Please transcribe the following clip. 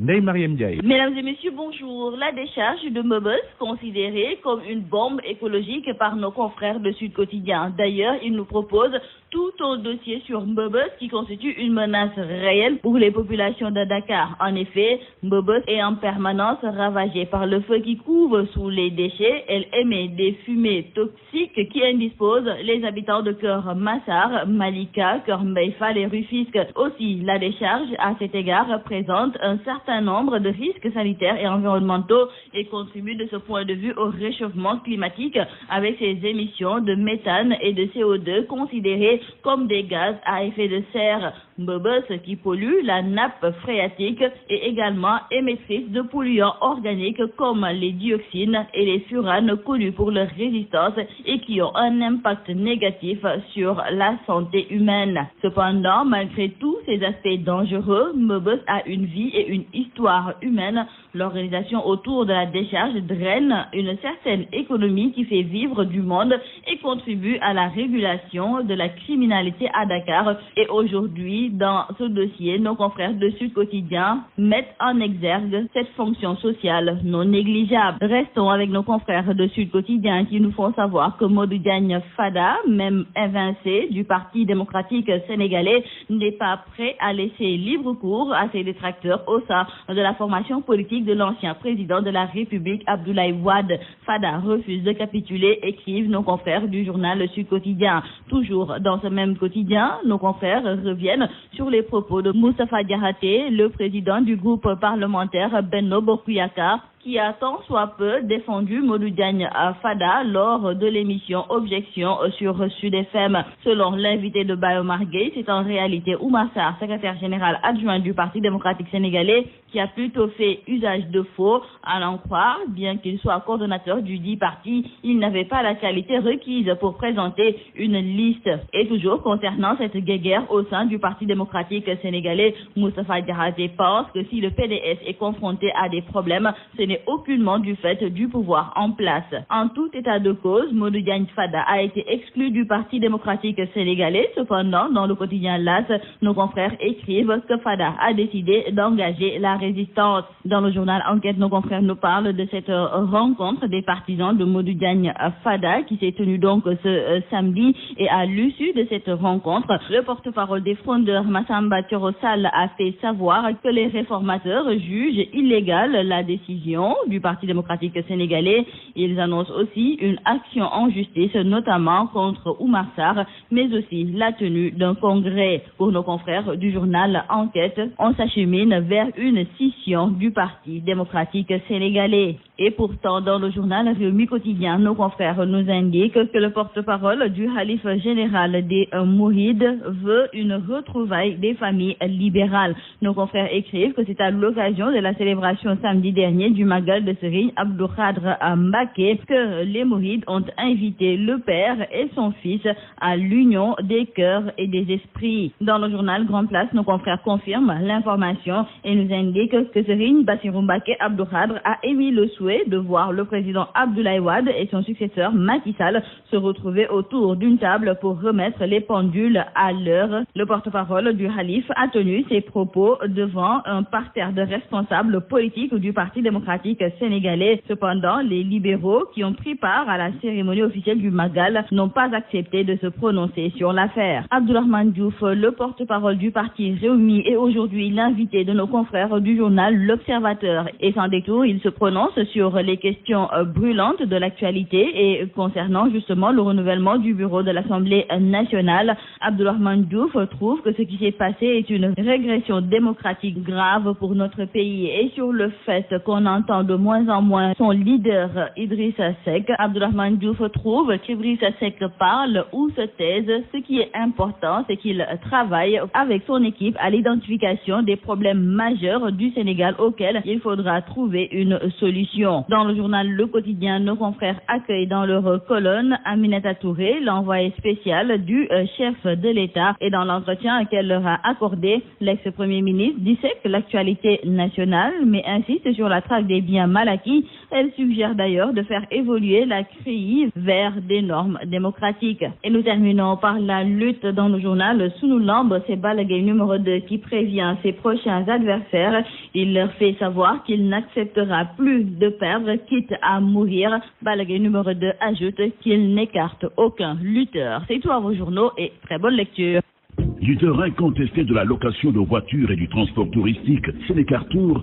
Ndeye Mariam Ndiaye. Mesdames et messieurs, bonjour. La décharge de Mbeubeuss, considérée comme une bombe écologique par nos confrères de Sud Quotidien. D'ailleurs, ils nous proposent tout un dossier sur Mbeubeuss qui constitue une menace réelle pour les populations de Dakar. En effet, Mbeubeuss est en permanence ravagée par le feu qui couvre sous les déchets. Elle émet des fumées toxiques qui indisposent les habitants de Keur Massar, Malika, Keur Mbaye Fall et Rufisque. Aussi, la décharge, à cet égard, présente un certain nombre de risques sanitaires et environnementaux et contribue de ce point de vue au réchauffement climatique avec ses émissions de méthane et de CO2 considérées comme des gaz à effet de serre. Mbeubeuss qui pollue la nappe phréatique est également émettrice de polluants organiques comme les dioxines et les furanes connus pour leur résistance et qui ont un impact négatif sur la santé humaine. Cependant, malgré tous ces aspects dangereux, Mbeubeuss a une vie et une histoire humaine. L'organisation autour de la décharge draine une certaine économie qui fait vivre du monde et contribue à la régulation de la criminalité à Dakar. Et aujourd'hui, dans ce dossier, nos confrères de Sud Quotidien mettent en exergue cette fonction sociale non négligeable. Restons avec nos confrères de Sud Quotidien qui nous font savoir que Modou Diagne Fada, même évincé du Parti démocratique sénégalais, n'est pas prêt à laisser libre cours à ses détracteurs au sein de la formation politique de l'ancien président de la République, Abdoulaye Wade. Fada refuse de capituler, écrivent nos confrères du journal Le Sud Quotidien. Toujours dans ce même quotidien, nos confrères reviennent sur les propos de Moustapha Diakhaté, le président du groupe parlementaire Benno Bokk Yakaar, qui a tant soit peu défendu Modou Diagne Fada lors de l'émission Objection sur Sud FM. Selon l'invité de Bayomar Gueye, c'est en réalité Oumar Sarr, secrétaire général adjoint du Parti démocratique sénégalais, qui a plutôt fait usage de faux. À l'en croire, bien qu'il soit coordonnateur du dit parti, il n'avait pas la qualité requise pour présenter une liste. Et toujours concernant cette guéguerre au sein du Parti démocratique sénégalais, Moustapha Diakhaté pense que si le PDS est confronté à des problèmes, ce n'est aucunement du fait du pouvoir en place. En tout état de cause, Modou Diagne Fada a été exclu du Parti démocratique sénégalais. Cependant, dans le quotidien LAS, nos confrères écrivent que Fada a décidé d'engager la résistance. Dans le journal Enquête, nos confrères nous parlent de cette rencontre des partisans de Modou Diagne Fada qui s'est tenue donc ce samedi. Et à l'issue de cette rencontre, le porte-parole des frondeurs Massamba Thioro Sall a fait savoir que les réformateurs jugent illégale la décision du Parti démocratique sénégalais. Ils annoncent aussi une action en justice, notamment contre Oumar Sarr, mais aussi la tenue d'un congrès. Pour nos confrères du journal Enquête, on s'achemine vers une scission du Parti démocratique sénégalais. Et pourtant, dans le journal Rewmi Quotidien, nos confrères nous indiquent que le porte-parole du Khalife général des Mourides veut une retrouvaille des familles libérales. Nos confrères écrivent que c'est à l'occasion de la célébration samedi dernier du Magal de Serigne Abdou Khadre Mbacké que les Mourides ont invité le père et son fils à l'union des cœurs et des esprits. Dans le journal Grand Place, nos confrères confirment l'information et nous indiquent que Serigne Bassirou Mbacké Abdou Khadre a émis le souhait de voir le président Abdoulaye Wade et son successeur Macky Sall se retrouver autour d'une table pour remettre les pendules à l'heure. Le porte-parole du Khalife a tenu ses propos devant un parterre de responsables politiques du Parti démocratique sénégalais. Cependant, les libéraux qui ont pris part à la cérémonie officielle du Magal n'ont pas accepté de se prononcer sur l'affaire. Abdourahmane Diouf, le porte-parole du parti Rewmi, est aujourd'hui l'invité de nos confrères du journal L'Observateur. Et sans détour, il se prononce sur les questions brûlantes de l'actualité et concernant justement le renouvellement du bureau de l'Assemblée nationale. Abdourahmane Diouf trouve que ce qui s'est passé est une régression démocratique grave pour notre pays et sur le fait qu'on entend de moins en moins son leader Idrissa Seck. Abdourahmane Diouf trouve qu'Idrissa Seck parle ou se taise. Ce qui est important, c'est qu'il travaille avec son équipe à l'identification des problèmes majeurs du Sénégal auxquels il faudra trouver une solution. Dans le journal Le Quotidien, nos confrères accueillent dans leur colonne Aminata Touré, l'envoyé spécial du chef de l'État, et dans l'entretien qu'elle leur a accordé, l'ex-premier ministre dissèque l'actualité nationale mais insiste sur la traque des bien mal acquis. Elle suggère d'ailleurs de faire évoluer la CREI vers des normes démocratiques. Et nous terminons par la lutte dans le journal Sunu Lamb. C'est Balla Gaye numéro 2 qui prévient ses prochains adversaires. Il leur fait savoir qu'il n'acceptera plus de perdre, quitte à mourir. Balla Gaye numéro 2 ajoute qu'il n'écarte aucun lutteur. C'est tout à vos journaux et très bonne lecture. Leader incontesté de la location de voitures et du transport touristique, Sénécar Tour